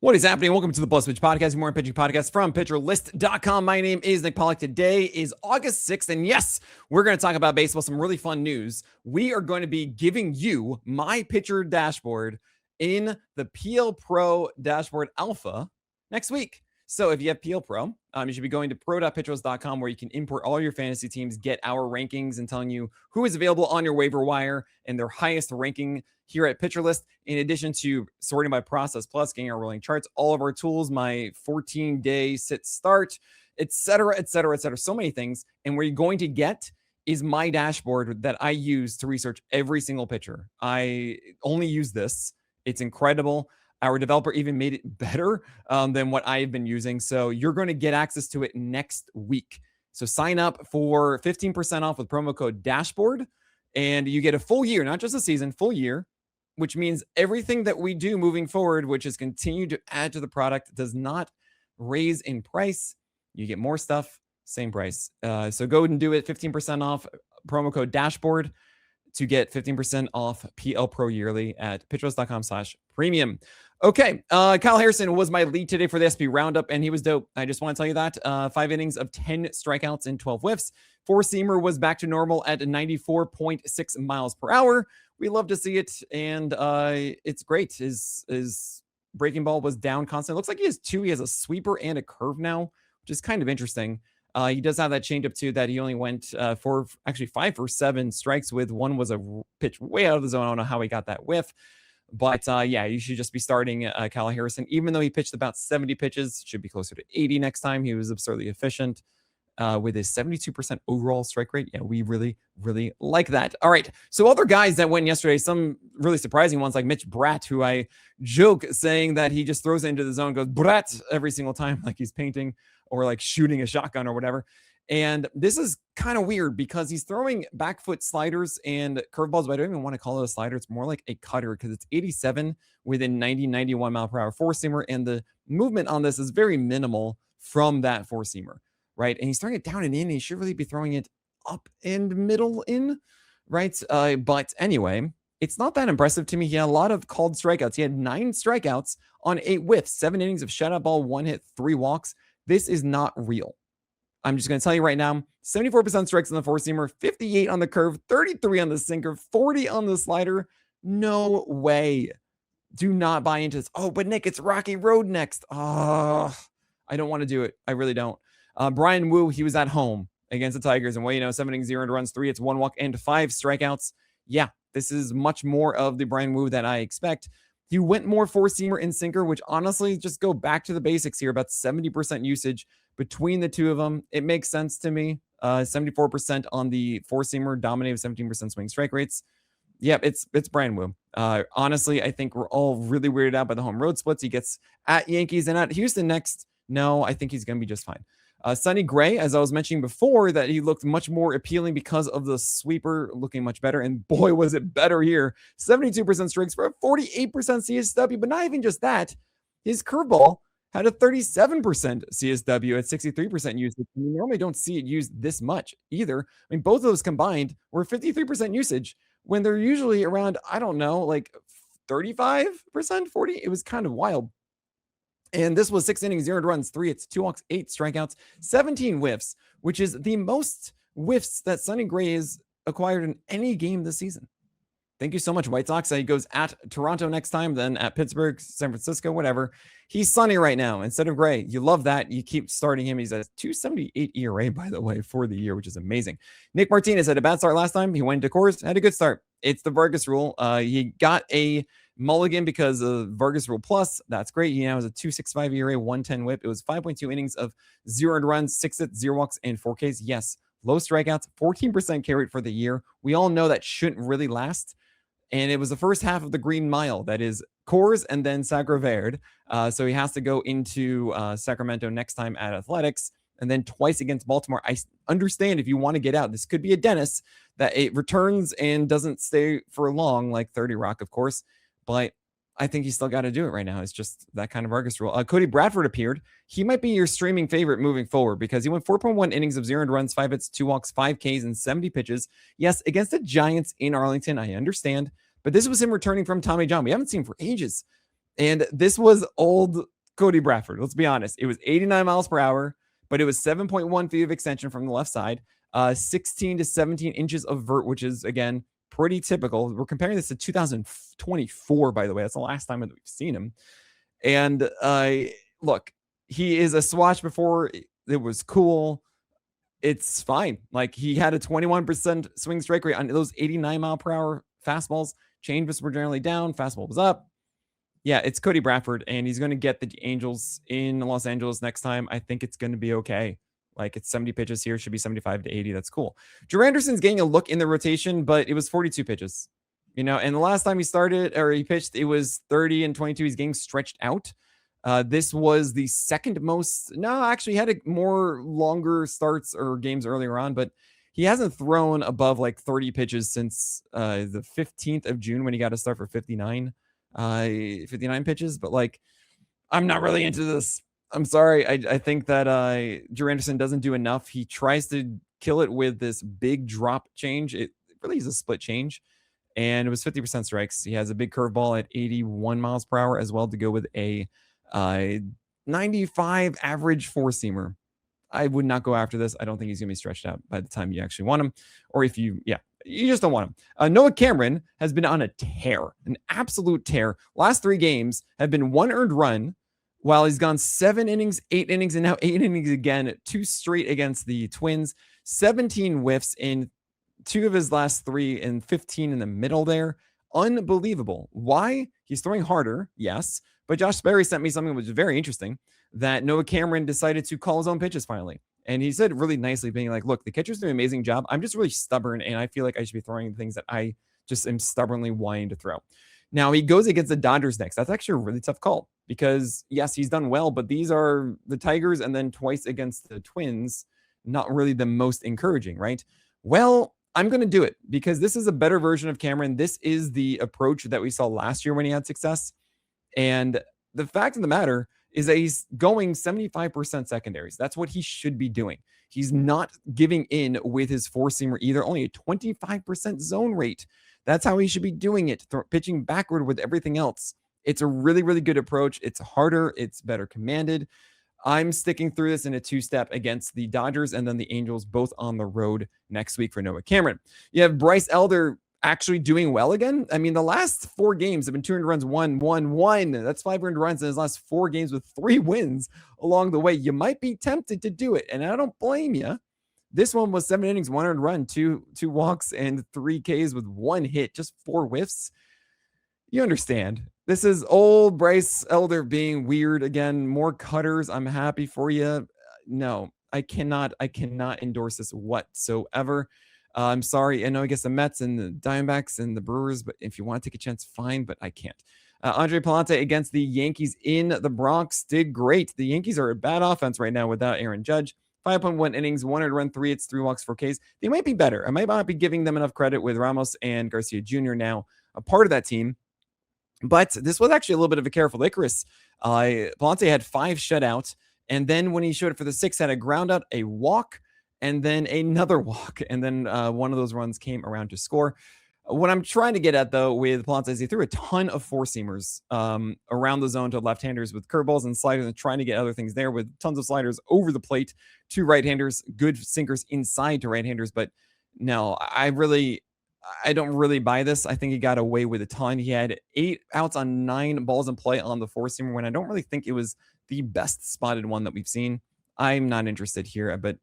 What is happening? Welcome to the Plus Pitch Podcast, more pitching podcast from PitcherList.com. My name is Nick Pollock. Today is August 6th, and yes, we're going to talk about baseball, some really fun news. We are going to be giving you my pitcher dashboard in the PL Pro Dashboard Alpha next week. So if you have PL Pro, you should be going to pro.pitcherlist.com where you can import all your fantasy teams, get our rankings, and telling you who is available on your waiver wire and their highest ranking here at Pitcher List, in addition to sorting by process plus, getting our rolling charts, all of our tools, my 14-day sit start, etc., etc., etc. So many things. And where you're going to get is my dashboard that I use to research every single pitcher. I only use this. It's incredible. Our developer even made it better than what I've been using. So you're going to get access to it next week. So sign up for 15% off with promo code dashboard, and you get a full year, not just a season, full year, which means everything that we do moving forward, which is continue to add to the product, does not raise in price. You get more stuff, same price. So go and do it. 15% off, promo code dashboard to get 15% off PL Pro yearly at pitcherlist.com/premium. Okay, Kyle Harrison was my lead today for the SP Roundup, and he was dope. I just want to tell you that. 5 innings of 10 strikeouts and 12 whiffs. Four-seamer was back to normal at 94.6 miles per hour. We love to see it, and it's great. His breaking ball was down constantly. Looks like he has 2. He has a sweeper and a curve now, which is kind of interesting. He does have that changeup too that he only went 5 for 7 strikes with. One was a pitch way out of the zone. I don't know how he got that whiff. But yeah, you should just be starting Kyle Harrison. Even though he pitched about 70 pitches, should be closer to 80 next time. He was absurdly efficient with his 72% overall strike rate. Yeah, we really, really like that. All right, so other guys that went yesterday, some really surprising ones like Mitch Bratt, who I joke saying that he just throws it into the zone, goes Bratt every single time like he's painting or like shooting a shotgun or whatever. And this is kind of weird because he's throwing back foot sliders and curveballs, but I don't even want to call it a slider. It's more like a cutter because it's 87 within 90, 91 mile per hour four-seamer. And the movement on this is very minimal from that four-seamer, right? And he's throwing it down and in. He should really be throwing it up and middle in, right? But anyway, it's not that impressive to me. He had a lot of called strikeouts. He had 9 strikeouts on 8 whiffs, 7 innings of shutout ball, 1 hit, 3 walks. This is not real. I'm just going to tell you right now, 74% strikes on the four-seamer, 58 on the curve, 33 on the sinker, 40 on the slider. No way. Do not buy into this. Oh, but Nick, it's Rocky Road next. Oh, I don't want to do it. I really don't. Brian Wu, he was at home against the Tigers. And 7 innings, 0 earned runs, 3 hits, 1 walk, and 5 strikeouts. Yeah, this is much more of the Brian Wu that I expect. He went more four-seamer and sinker, which honestly, just go back to the basics here, about 70% usage between the two of them. It makes sense to me. 74% on the four-seamer, dominated 17% swing strike rates. Yep, it's Brian Wu. Honestly, I think we're all really weirded out by the home road splits. He gets at Yankees and at Houston next. No, I think he's going to be just fine. Sonny Gray, as I was mentioning before, that he looked much more appealing because of the sweeper looking much better. And boy, was it better here. 72% strikes for a 48% CSW, but not even just that. His curveball had a 37% CSW at 63% usage. You normally don't see it used this much either. I mean, both of those combined were 53% usage when they're usually around, I don't know, like 35%, 40. It was kind of wild. And this was 6 innings, 0 runs, 3 hits, 2 walks, 8 strikeouts, 17 whiffs, which is the most whiffs that Sonny Gray has acquired in any game this season. Thank you so much, White Sox. He goes at Toronto next time, then at Pittsburgh, San Francisco, whatever. He's Sonny right now instead of Gray. You love that. You keep starting him. He's at 2.78 ERA, by the way, for the year, which is amazing. Nick Martinez had a bad start last time. He went to Coors, had a good start. It's the Vargas rule. He got a mulligan because of Vargas rule plus. That's great. He now has a 2.65 ERA, 110 whip. It was 5.2 innings of 0 earned runs, 6 hits, 0 walks, and 4 Ks. Yes, low strikeouts, 14% K rate for the year. We all know that shouldn't really last. And it was the first half of the Green Mile. That is Coors and then Sacra Verde. So he has to go into Sacramento next time at Athletics and then twice against Baltimore. I understand if you want to get out. This could be a dentist that it returns and doesn't stay for long, like 30 Rock, of course. But I think he's still got to do it right now. It's just that kind of Vargas rule. Cody Bradford appeared. He might be your streaming favorite moving forward because he went 4.1 innings of 0 earned runs, 5 hits, 2 walks, 5 Ks, and 70 pitches. Yes, against the Giants in Arlington, I understand. But this was him returning from Tommy John. We haven't seen him for ages. And this was old Cody Bradford. Let's be honest. It was 89 miles per hour, but it was 7.1 feet of extension from the left side, 16 to 17 inches of vert, which is, again, pretty typical. We're comparing this to 2024, by the way. That's the last time that we've seen him. And look, he is a swatch before. It was cool. It's fine. Like, he had a 21% swing strike rate on those 89 mile per hour fastballs. Changes were generally down. Fastball was up. Yeah, it's Cody Bradford, and he's going to get the Angels in Los Angeles next time. I think it's going to be okay. Like, it's 70 pitches here. Should be 75 to 80. That's cool. Drew Anderson's getting a look in the rotation, but it was 42 pitches. And the last time he started or he pitched, it was 30 and 22. He's getting stretched out. This was the second most. No, actually, he had more longer starts or games earlier on, but he hasn't thrown above like 30 pitches since the 15th of June when he got a start for 59 pitches. But like, I'm not really into this. I'm sorry. I think that Drew Anderson doesn't do enough. He tries to kill it with this big drop change. It really is a split change. And it was 50% strikes. He has a big curveball at 81 miles per hour as well to go with a 95 average four-seamer. I would not go after this. I don't think he's going to be stretched out by the time you actually want him. Or if you just don't want him. Noah Cameron has been on a tear, an absolute tear. Last 3 games have been 1 earned run, while he's gone 7 innings, 8 innings, and now 8 innings again, 2 straight against the Twins, 17 whiffs in 2 of his last 3 and 15 in the middle there. Unbelievable. Why? He's throwing harder, yes. But Josh Sperry sent me something that was very interesting, that Noah Cameron decided to call his own pitches finally. And he said really nicely, being like, look, the catcher's doing an amazing job. I'm just really stubborn, and I feel like I should be throwing things that I just am stubbornly wanting to throw. Now, he goes against the Dodgers next. That's actually a really tough call because, yes, he's done well, but these are the Tigers and then twice against the Twins. Not really the most encouraging, right? Well, I'm going to do it because this is a better version of Cameron. This is the approach that we saw last year when he had success. And the fact of the matter is that he's going 75% secondaries. That's what he should be doing. He's not giving in with his four-seamer either, only a 25% zone rate. That's how he should be doing it, pitching backward with everything else. It's a really, really good approach. It's harder. It's better commanded. I'm sticking through this in a 2-step against the Dodgers and then the Angels, both on the road next week for Noah Cameron. You have Bryce Elder actually doing well again. I mean, the last 4 games have been 200 runs, 1. That's 500 runs in his last 4 games with 3 wins along the way. You might be tempted to do it, and I don't blame you. This one was 7 innings, 1 earned run, 2 walks, and 3 Ks with 1 hit, just 4 whiffs. You understand. This is old Bryce Elder being weird again. More cutters. I'm happy for you. No, I cannot endorse this whatsoever. I'm sorry. I know against the Mets and the Diamondbacks and the Brewers, but if you want to take a chance, fine, but I can't. Andre Palante against the Yankees in the Bronx did great. The Yankees are a bad offense right now without Aaron Judge. 5.1 innings, 1 earned run, 3 hits, 3 walks, 4 Ks. They might be better. I might not be giving them enough credit with Ramos and Garcia Jr. now a part of that team. But this was actually a little bit of a careful Icarus. Palante had 5 shutouts, and then when he showed up for the 6th, had a ground out, a walk, and then another walk, and then one of those runs came around to score. What I'm trying to get at, though, with Palante is he threw a ton of four-seamers around the zone to left-handers with curveballs and sliders and trying to get other things there with tons of sliders over the plate to right-handers, good sinkers inside to right-handers. But no, I don't really buy this. I think he got away with a ton. He had 8 outs on 9 balls in play on the four-seamer when I don't really think it was the best spotted one that we've seen. I'm not interested here, but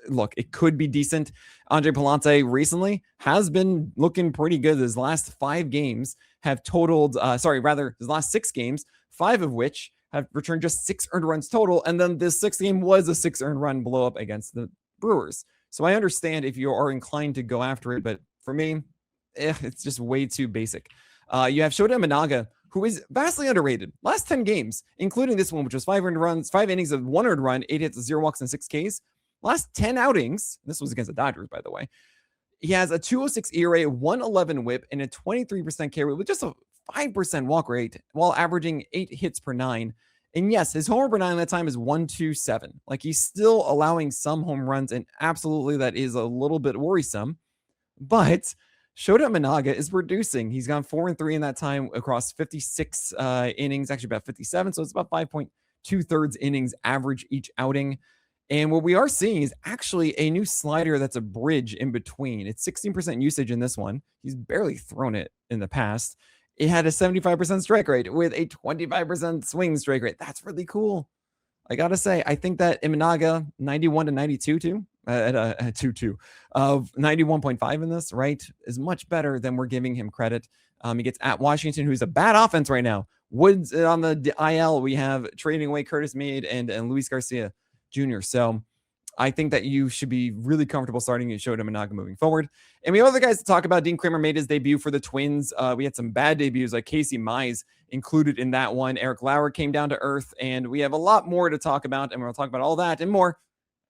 look, it could be decent. Andre Palante recently has been looking pretty good. His last 5 games have totaled, his last 6 games, 5 of which have returned just 6 earned runs total. And then this 6th game was a 6 earned run blow up against the Brewers. So I understand if you are inclined to go after it, but for me, it's just way too basic. You have Shota Imanaga, who is vastly underrated. Last 10 games, including this one, which was 5 earned runs, 5 innings of 1 earned run, 8 hits, 0 walks, and 6 Ks. Last 10 outings, this was against the Dodgers, by the way, he has a 2.06 ERA, 111 whip, and a 23% K rate with just a 5% walk rate while averaging 8 hits per 9. And yes, his homer per 9 that time is 1.27. Like, he's still allowing some home runs, and absolutely that is a little bit worrisome. But Shota Imanaga is producing. He's gone 4-3 in that time across 56 innings, actually about 57. So it's about 5.2 innings average each outing. And what we are seeing is actually a new slider that's a bridge in between. It's 16% usage in this one. He's barely thrown it in the past. It had a 75% strike rate with a 25% swing strike rate. That's really cool. I gotta say, I think that Imanaga 91 to 92 too, at a 2-2 of 91.5 in this, right, is much better than we're giving him credit. He gets at Washington, who's a bad offense right now. Woods on the IL. We have trading away Curtis Meade and Luis Garcia Jr. So I think that you should be really comfortable starting Shota Imanaga moving forward. And we have other guys to talk about. Dean Kramer made his debut for the Twins. We had some bad debuts like Casey Mize included in that one. Eric Lauer came down to earth, and we have a lot more to talk about, and we'll talk about all that and more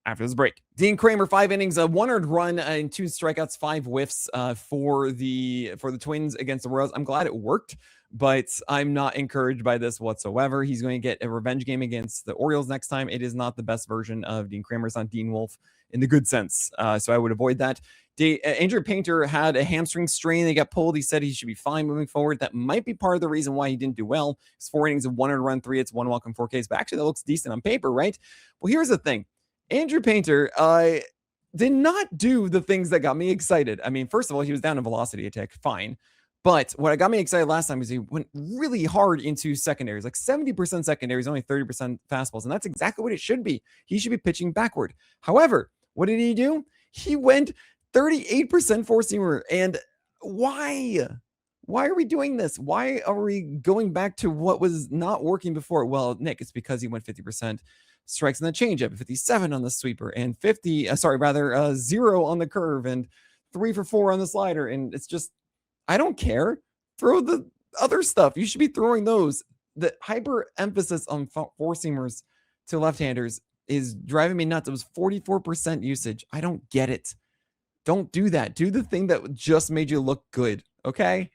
after this break. Dean Kramer, 5 innings, a 1 earned run and 2 strikeouts, 5 whiffs for the Twins against the Royals. I'm glad it worked, but I'm not encouraged by this whatsoever. He's going to get a revenge game against the Orioles next time. It is not the best version of Dean Kramer. It's not Dean Wolf in the good sense. So I would avoid that. Andrew Painter had a hamstring strain. They got pulled. He said he should be fine moving forward. That might be part of the reason why he didn't do well. It's 4 innings of 1 earned run, 3 hits, 1 walk, and 4 Ks. But actually, that looks decent on paper, right? Well, here's the thing. Andrew Painter did not do the things that got me excited. I mean, first of all, he was down in velocity attack. Fine. But what got me excited last time was he went really hard into secondaries, like 70% secondaries, only 30% fastballs. And that's exactly what it should be. He should be pitching backward. However, what did he do? He went 38% four-seamer. And why? Why are we doing this? Why are we going back to what was not working before? Well, Nick, it's because he went 50% strikes in the changeup, 57 on the sweeper, and 0 on the curve, and 3 for 4 on the slider. And it's just, I don't care. Throw the other stuff. You should be throwing those. The hyper emphasis on four-seamers to left-handers is driving me nuts. It was 44% usage. I don't get it. Don't do that. Do the thing that just made you look good. Okay?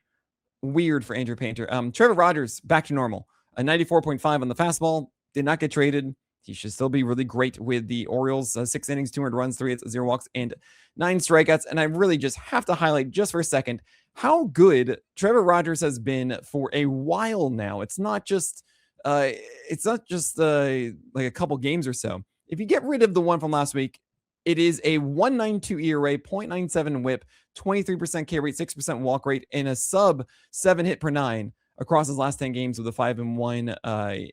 Weird for Andrew Painter. Trevor Rogers, back to normal. A 94.5 on the fastball. Did not get traded. He should still be really great with the Orioles. 6 innings, 200 runs, 3 hits, 0 walks, and 9 strikeouts. And I really just have to highlight just for a second how good Trevor Rogers has been for a while now. It's not just like a couple games or so. If you get rid of the one from last week, it is a 1.92 ERA, 0.97 WHIP, 23% K rate, 6% walk rate, and a sub 7 hit per 9 across his last 10 games with a 5-1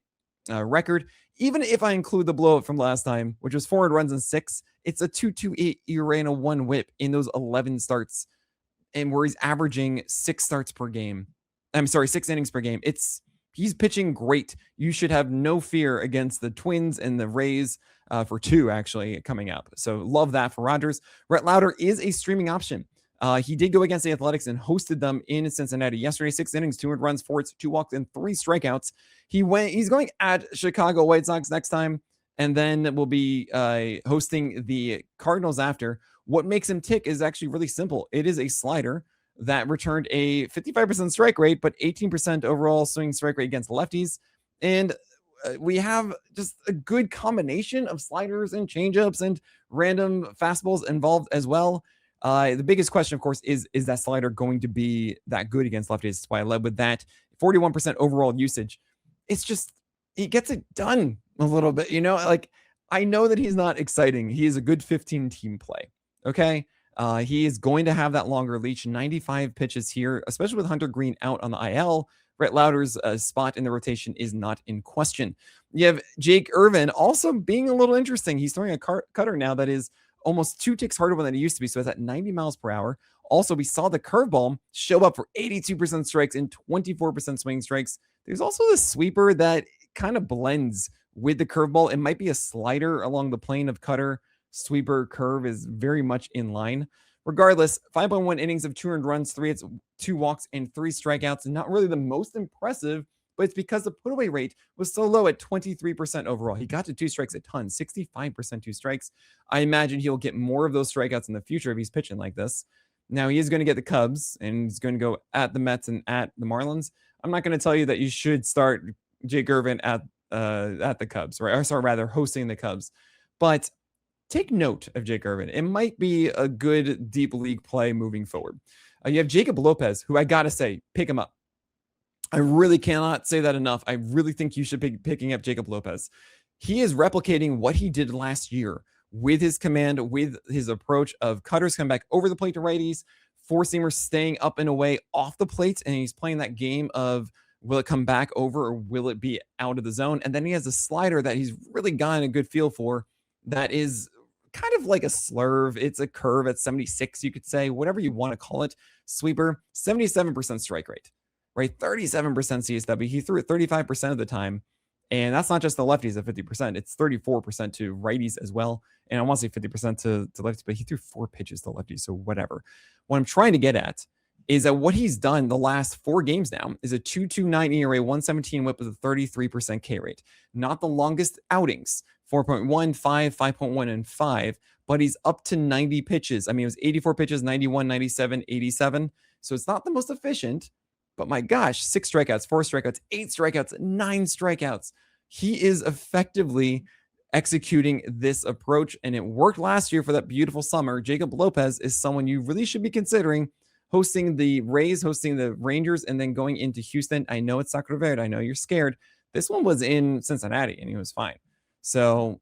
record. Even if I include the blowout from last time, which was 400 runs and 6, it's a 2.28 ERA and a 1 WHIP in those 11 starts, and where he's averaging 6 innings per game. He's pitching great. You should have no fear against the Twins and the Rays for 2 actually coming up. So love that for Rogers. Rhett Lauder is a streaming option. He did go against the Athletics and hosted them in Cincinnati yesterday. 6 innings, 200 runs, 4 hits, 2 walks, and 3 strikeouts. He's going at Chicago White Sox next time, and then we'll be hosting the Cardinals after. What makes him tick is actually really simple. It is a slider that returned a 55% strike rate, but 18% overall swing strike rate against lefties. And we have just a good combination of sliders and changeups and random fastballs involved as well. The biggest question, of course, is that slider going to be that good against lefties? That's why I led with that. 41% overall usage. It's just, he gets it done a little bit, like, I know that he's not exciting. He is a good 15 team play. Okay. He is going to have that longer leash, 95 pitches here, especially with Hunter Green out on the IL. Rhett Lauder's spot in the rotation is not in question. You have Jake Irvin also being a little interesting. He's throwing a cutter now that is almost 2 ticks harder than it used to be. So it's at 90 miles per hour. Also, we saw the curveball show up for 82% strikes and 24% swing strikes. There's also the sweeper that kind of blends with the curveball. It might be a slider along the plane of cutter. Sweeper curve is very much in line. Regardless, 5.1 innings of 200 runs, 3 hits, 2 walks, and 3 strikeouts. Not really the most impressive, but it's because the put-away rate was so low at 23% overall. He got to 2 strikes a ton, 65% 2 strikes. I imagine he'll get more of those strikeouts in the future if he's pitching like this. Now, he is going to get the Cubs, and he's going to go at the Mets and at the Marlins. I'm not going to tell you that you should start Jake Irvin at the Cubs, right? Or sorry, rather, hosting the Cubs. But take note of Jake Irvin. It might be a good deep league play moving forward. You have Jacob Lopez, who I got to say, pick him up. I really cannot say that enough. I really think you should be picking up Jacob Lopez. He is replicating what he did last year with his command, with his approach of cutters come back over the plate to righties, four seamers staying up and away off the plate, and he's playing that game of will it come back over or will it be out of the zone? And then he has a slider that he's really gotten a good feel for that is kind of like a slurve. It's a curve at 76, you could say, whatever you want to call it. Sweeper, 77% strike rate, right? 37% CSW. He threw it 35% of the time. And that's not just the lefties at 50%. It's 34% to righties as well. And I want to say 50% to lefties, but he threw 4 pitches to lefties. So whatever. What I'm trying to get at is that what he's done the last 4 games now is a 2.29 ERA, 117 whip with a 33% K rate. Not the longest outings, 4.1, 5, 5.1, and 5, but he's up to 90 pitches. I mean, it was 84 pitches, 91, 97, 87. So it's not the most efficient, but my gosh, 6 strikeouts, 4 strikeouts, 8 strikeouts, 9 strikeouts. He is effectively executing this approach, and it worked last year for that beautiful summer. Jacob Lopez is someone you really should be considering hosting the Rays, hosting the Rangers, and then going into Houston. I know it's Sacra Verde. I know you're scared. This one was in Cincinnati, and he was fine. So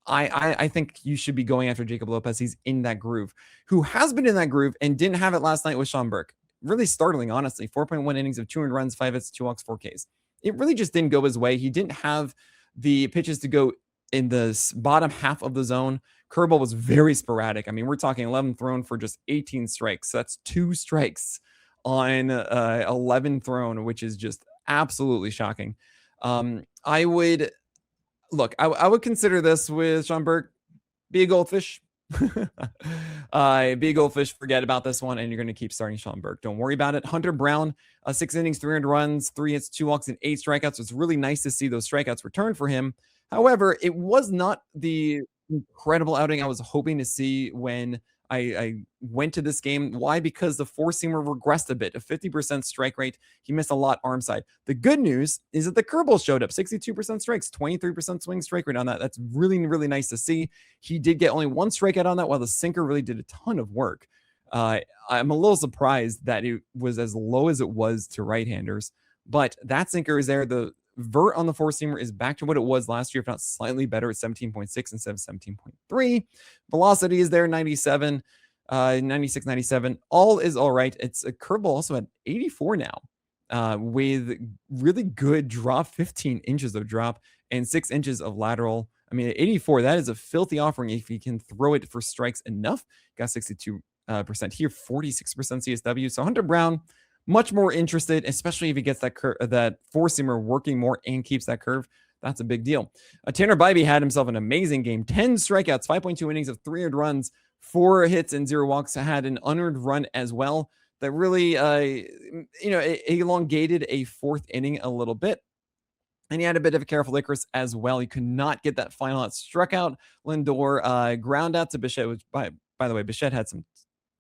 I think you should be going after Jacob Lopez. He's in that groove. Who has been in that groove and didn't have it last night was Sean Burke. Really startling, honestly. 4.1 innings of 200 runs, 5 hits, 2 walks, 4 Ks. It really just didn't go his way. He didn't have the pitches to go in the bottom half of the zone. Curveball was very sporadic. I mean, we're talking 11 thrown for just 18 strikes. So that's 2 strikes on 11 thrown, which is just absolutely shocking. I would consider this with Sean Burke. Be a goldfish. Be a goldfish. Forget about this one, and you're going to keep starting Sean Burke. Don't worry about it. Hunter Brown, 6 innings, 300 runs, 3 hits, 2 walks, and 8 strikeouts. It's really nice to see those strikeouts return for him. However, it was not the incredible outing I was hoping to see when I went to this game. Why? Because the 4-seamer regressed a bit, a 50% strike rate. He missed a lot arm side. The good news is that the curveball showed up, 62% strikes, 23% swing strike rate on that. That's really, really nice to see. He did get only 1 strikeout on that, while the sinker really did a ton of work. I'm a little surprised that it was as low as it was to right-handers, but that sinker is there. The vert on the 4-seamer is back to what it was last year, if not slightly better, at 17.6 instead of 17.3. Velocity is there, 97, 96, 97. All is all right. It's a curveball also at 84 now, with really good drop, 15 inches of drop and 6 inches of lateral. I mean, at 84, that is a filthy offering if he can throw it for strikes enough. Got 62% here, 46% CSW. So Hunter Brown, much more interested, especially if he gets that 4-seamer working more and keeps that curve. That's a big deal. Tanner Bybee had himself an amazing game. 10 strikeouts, 5.2 innings of 300 runs, 4 hits and 0 walks. Had an unearned run as well that really, elongated a 4th inning a little bit. And he had a bit of a careful Icarus as well. He could not get that final out. Struck out Lindor, ground out to Bichette, which, by the way, Bichette had some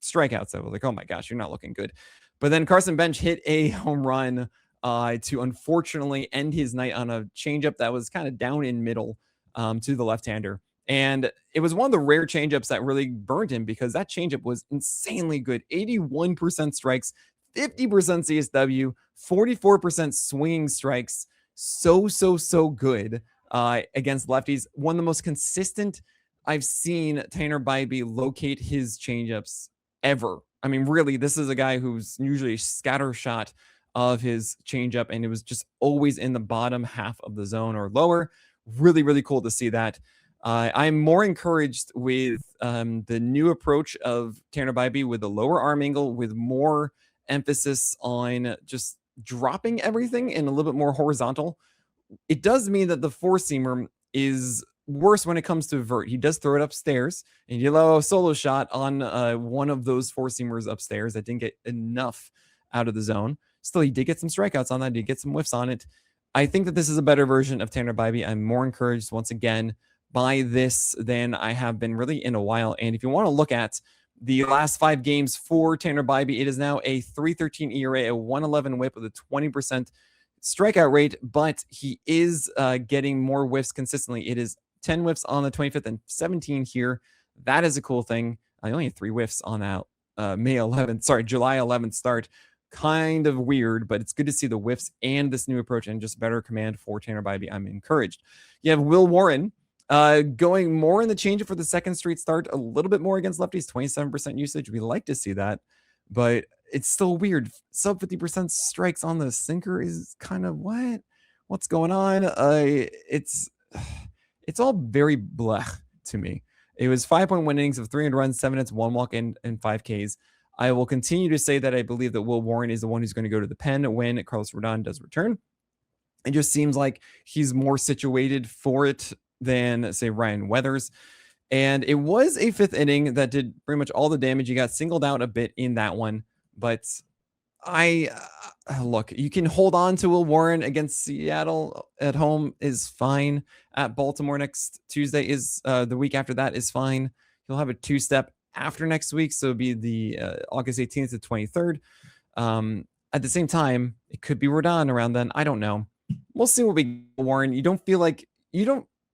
strikeouts. I was like, oh my gosh, you're not looking good. But then Carson Bench hit a home run to unfortunately end his night on a changeup that was kind of down in middle to the left-hander. And it was one of the rare changeups that really burned him, because that changeup was insanely good. 81% strikes, 50% CSW, 44% swinging strikes. So good against lefties. One of the most consistent I've seen Tanner Bybee locate his changeups ever. I mean, really, this is a guy who's usually a scatter shot of his changeup, and it was just always in the bottom half of the zone or lower. Really, really cool to see that. I'm more encouraged with the new approach of Tanner Bybee with the lower arm angle, with more emphasis on just dropping everything and a little bit more horizontal. It does mean that the 4-seamer is worse when it comes to vert. He does throw it upstairs, and you allow a solo shot on one of those 4-seamers upstairs that didn't get enough out of the zone. Still, he did get some strikeouts on that. He did get some whiffs on it. I think that this is a better version of Tanner Bybee. I'm more encouraged once again by this than I have been really in a while. And if you want to look at the last 5 games for Tanner Bybee, it is now a 3.13 ERA, a 1.11 whip with a 20% strikeout rate, but he is getting more whiffs consistently. It is 10 whiffs on the 25th and 17 here. That is a cool thing. I only had 3 whiffs on that July 11th start. Kind of weird, but it's good to see the whiffs and this new approach and just better command for Tanner Bybee. I'm encouraged. You have Will Warren going more in the change for the second straight start, a little bit more against lefties, 27% usage. We like to see that, but it's still weird. Sub 50% strikes on the sinker is kind of what's going on? It's all very blech to me. It was 5.1 innings of 300 runs, 7 hits, 1 walk, and 5 Ks. I will continue to say that I believe that Will Warren is the one who's going to go to the pen when Carlos Rodon does return. It just seems like he's more situated for it than, say, Ryan Weathers. And it was a 5th inning that did pretty much all the damage. He got singled out a bit in that one. But look, you can hold on to Will Warren against Seattle at home is fine. At Baltimore next Tuesday is the week after that is fine. He'll have a 2-step after next week, so it'll be the August 18th to 23rd. At the same time, it could be Rodon around then. I don't know. We'll see what we get, Warren.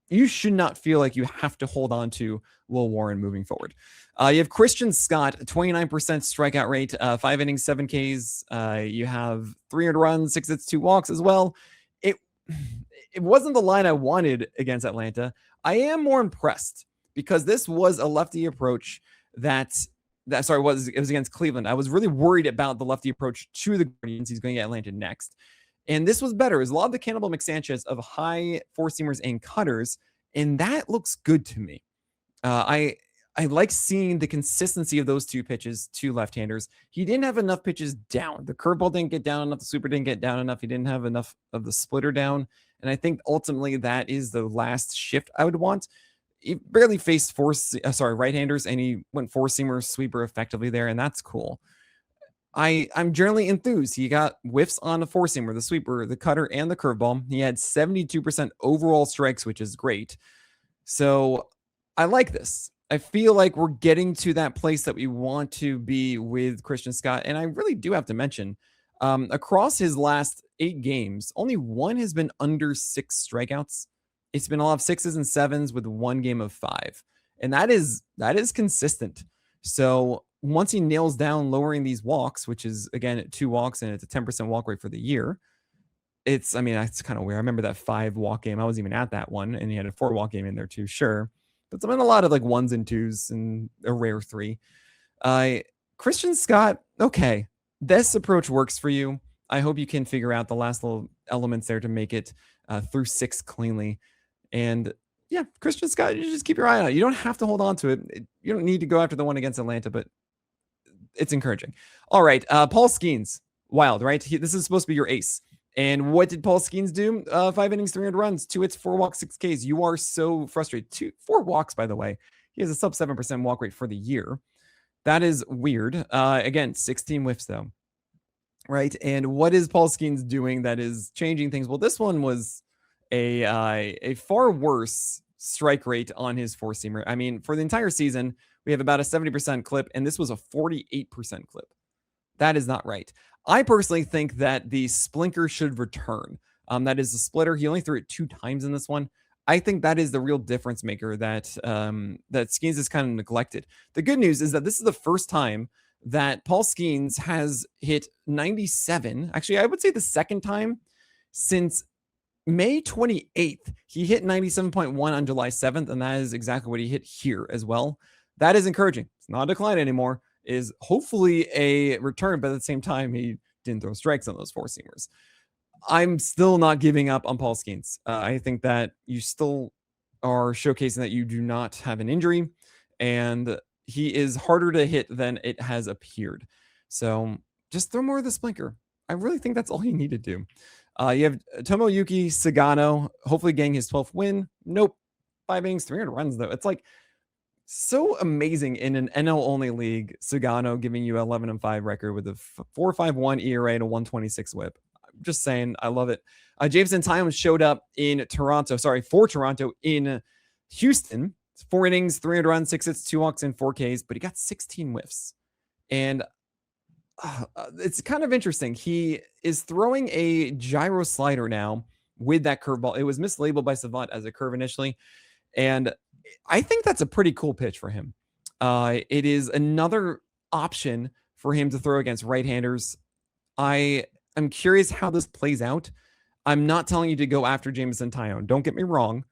You should not feel like you have to hold on to Will Warren moving forward. You have Christian Scott, 29% strikeout rate, 5 innings, 7 Ks. You have 300 runs, 6 hits, 2 walks as well. It wasn't the line I wanted against Atlanta. I am more impressed because this was a lefty approach it was against Cleveland. I was really worried about the lefty approach to the Guardians. He's going to get Atlanta next. And this was better. It was a lot of the Cannibal McSanchez of high four-seamers and cutters, and that looks good to me. I like seeing the consistency of those two pitches to left-handers. He didn't have enough pitches down. The curveball didn't get down enough. The sweeper didn't get down enough. He didn't have enough of the splitter down. And I think ultimately that is the last shift I would want. He barely faced right-handers, and he went four-seamer sweeper effectively there, and that's cool. I'm generally enthused. He got whiffs on the four-seamer, the sweeper, the cutter, and the curveball. He had 72% overall strikes, which is great. So I like this. I feel like we're getting to that place that we want to be with Christian Scott. And I really do have to mention, across his last 8 games, only one has been under 6 strikeouts. It's been a lot of 6s and 7s with 1 game of 5. And that is consistent. So once he nails down lowering these walks, which is, again, 2 walks, and it's a 10% walk rate for the year, that's kind of weird. I remember that 5 walk game. I was even at that one, and he had a 4 walk game in there too, sure. But it's been a lot of like 1s and 2s and a rare 3. Christian Scott, okay, this approach works for you. I hope you can figure out the last little elements there to make it through 6 cleanly. And yeah, Christian Scott, you just keep your eye on it. You don't have to hold on to it. You don't need to go after the one against Atlanta, but it's encouraging. All right, Paul Skeens, wild, right? This is supposed to be your ace. And what did Paul Skeens do? 5 innings, 300 runs, 2 hits, 4 walks, 6 Ks. You are so frustrated. 4 walks, by the way. He has a sub 7% walk rate for the year. That is weird. Again, 16 whiffs, though. Right? And what is Paul Skeens doing that is changing things? Well, this one was a far worse strike rate on his four-seamer. I mean, for the entire season, we have about a 70% clip, and this was a 48% clip. That is not right. I personally think that the splinker should return. That is the splitter. He only threw it 2 times in this one. I think that is the real difference maker that Skeens is kind of neglected. The good news is that this is the first time that Paul Skeens has hit 97. Actually, I would say the second time since May 28th. He hit 97.1 on July 7th, and that is exactly what he hit here as well. That is encouraging. It's not a decline anymore. Is hopefully a return, but at the same time, he didn't throw strikes on those four-seamers. I'm still not giving up on Paul Skeens. I think that you still are showcasing that you do not have an injury, and he is harder to hit than it has appeared. So just throw more of the splinker. I really think that's all you need to do. You have Tomoyuki Sagano, hopefully getting his 12th win. Nope. 5 innings, 300 runs, though. It's like so amazing in an NL-only league. Sagano giving you 11-5 record with a 4.51 ERA and a 126 whip. I'm just saying, I love it. Jameson Tynes showed up for Toronto in Houston. 4 innings, 300 runs, 6 hits, 2 walks, and 4 Ks, but he got 16 whiffs. And it's kind of interesting. He is throwing a gyro slider now with that curveball. It was mislabeled by Savant as a curve initially, and I think that's a pretty cool pitch for him. It is another option for him to throw against right-handers. I am curious how this plays out. I'm not telling you to go after Jameson Taillon. Don't get me wrong.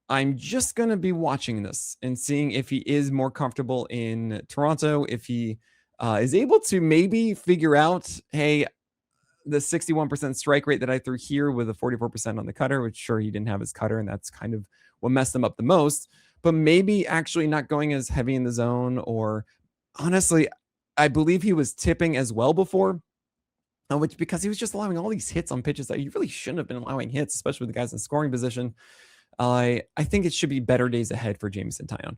I'm just going to be watching this and seeing if he is more comfortable in Toronto, if he is able to maybe figure out, hey, the 61% strike rate that I threw here with a 44% on the cutter, which sure he didn't have his cutter, and that's kind of what messed him up the most. But maybe actually not going as heavy in the zone, or honestly, I believe he was tipping as well before, which because he was just allowing all these hits on pitches that you really shouldn't have been allowing hits, especially with the guys in scoring position. I think it should be better days ahead for Jameson Taillon.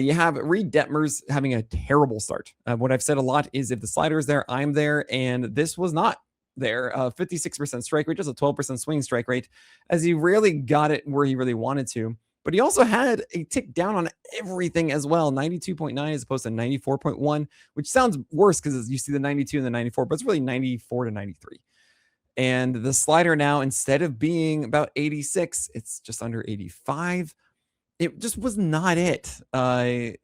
You have Reed Detmers having a terrible start. What I've said a lot is if the slider is there, I'm there, and this was not there. 56% strike rate, just a 12% swing strike rate, as he rarely got it where he really wanted to. But he also had a tick down on everything as well, 92.9 as opposed to 94.1, which sounds worse because you see the 92 and the 94, but it's really 94 to 93. And the slider now, instead of being about 86, it's just under 85. It just was not it. I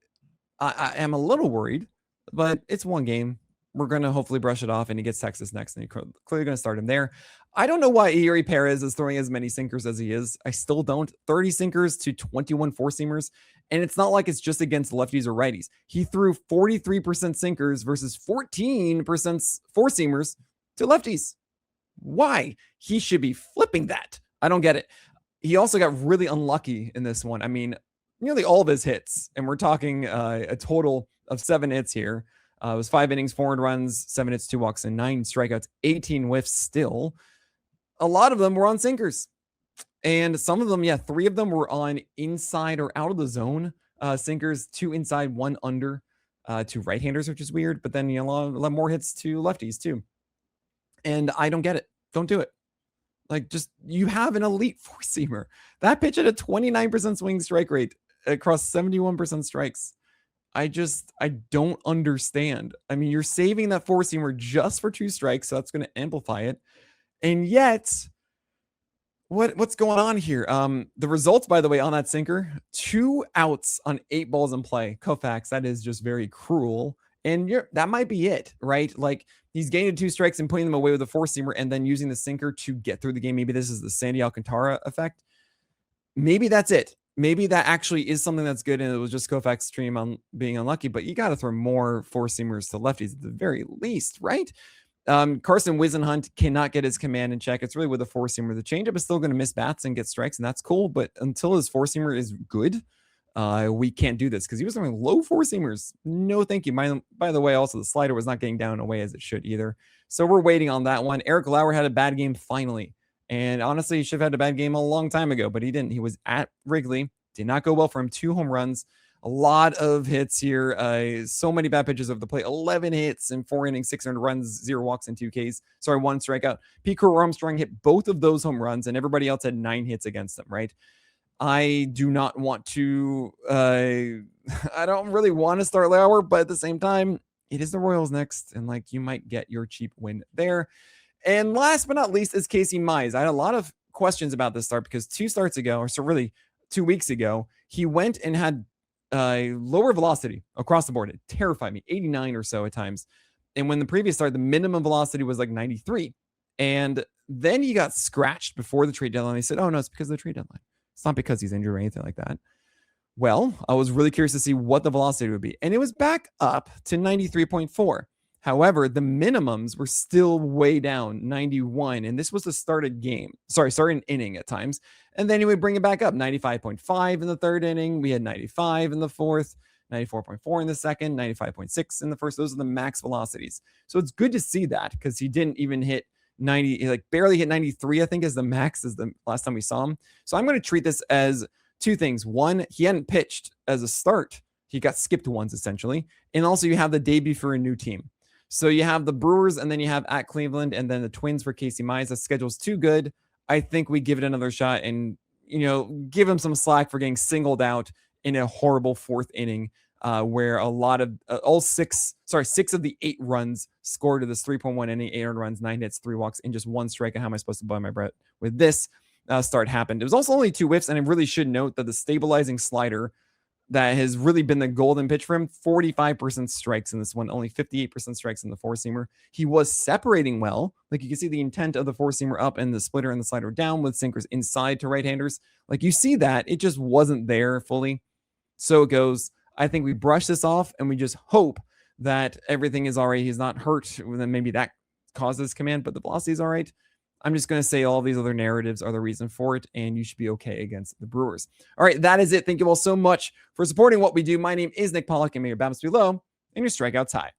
am a little worried, but it's one game. We're going to hopefully brush it off, and he gets Texas next, and you're clearly going to start him there. I don't know why Yuri Perez is throwing as many sinkers as he is. I still don't. 30 sinkers to 21 four-seamers, and it's not like it's just against lefties or righties. He threw 43% sinkers versus 14% four-seamers to lefties. Why? He should be flipping that. I don't get it. He also got really unlucky in this one. I mean, nearly all of his hits, and we're talking a total of 7 hits here. It was 5 innings, 4 earned runs, 7 hits, 2 walks, and 9 strikeouts, 18 whiffs still. A lot of them were on sinkers. And some of them, 3 of them were on inside or out of the zone sinkers, 2 inside, 1 under to right-handers, which is weird. But then, a lot more hits to lefties too. And I don't get it. Don't do it. Like, just, you have an elite four-seamer. That pitch at a 29% swing strike rate across 71% strikes. I don't understand. I mean, you're saving that four-seamer just for 2 strikes, so that's going to amplify it. And yet, what's going on here? The results, by the way, on that sinker, 2 outs on 8 balls in play. Koufax, that is just very cruel. And that might be it, right? Like, he's gaining 2 strikes and putting them away with a four-seamer and then using the sinker to get through the game. Maybe this is the Sandy Alcantara effect. Maybe that's it. Maybe that actually is something that's good, and it was just Koufax's stream on being unlucky, but you got to throw more four-seamers to lefties at the very least, right? Carson Whisenhunt cannot get his command in check. It's really with a four-seamer. The changeup is still going to miss bats and get strikes, and that's cool, but until his four-seamer is good, we can't do this because he was throwing low four-seamers. No, thank you. By the way, also the slider was not getting down away as it should either. So we're waiting on that one. Eric Lauer had a bad game finally. And honestly, he should have had a bad game a long time ago, but he didn't. He was at Wrigley. Did not go well for him. 2 home runs. A lot of hits here. So many bad pitches over the plate. 11 hits in 4 innings, 600 runs, 0 walks, and 2 Ks. Sorry, 1 strikeout. Pete Crow Armstrong hit both of those home runs, and everybody else had 9 hits against them, right? I do not want to, I don't really want to start Lauer, but at the same time, it is the Royals next, and like, you might get your cheap win there. And last but not least is Casey Mize. I had a lot of questions about this start because 2 starts ago, or so really 2 weeks ago, he went and had lower velocity across the board. It terrified me, 89 or so at times. And when the previous start, the minimum velocity was like 93. And then he got scratched before the trade deadline. They said, oh no, it's because of the trade deadline. It's not because he's injured or anything like that. Well, I was really curious to see what the velocity would be. And it was back up to 93.4. However, the minimums were still way down, 91. And this was the started inning at times. And then he would bring it back up, 95.5 in the 3rd inning. We had 95 in the 4th, 94.4 in the 2nd, 95.6 in the 1st. Those are the max velocities. So it's good to see that because he didn't even hit 90, he like barely hit 93, I think, is the max as the last time we saw him. So I'm going to treat this as 2 things. One, he hadn't pitched as a start. He got skipped once, essentially. And also you have the debut for a new team. So you have the Brewers, and then you have at Cleveland, and then the Twins for Casey Mize. The schedule's too good. I think we give it another shot and, give him some slack for getting singled out in a horrible 4th inning where a lot of six of the 8 runs scored to this 3.1 inning, 8 earned runs, 9 hits, 3 walks, and just 1 strikeout. How am I supposed to buy my breath with this start happened? It was also only 2 whiffs, and I really should note that the stabilizing slider that has really been the golden pitch for him. 45% strikes in this one, only 58% strikes in the four-seamer. He was separating well. Like you can see the intent of the four-seamer up and the splitter and the slider down with sinkers inside to right-handers. Like you see that. It just wasn't there fully. So it goes. I think we brush this off and we just hope that everything is all right. He's not hurt. Then maybe that causes command, but the velocity is all right. I'm just going to say all these other narratives are the reason for it, and you should be okay against the Brewers. All right, that is it. Thank you all so much for supporting what we do. My name is Nick Pollock, and may your bounce be low and your strikeouts high.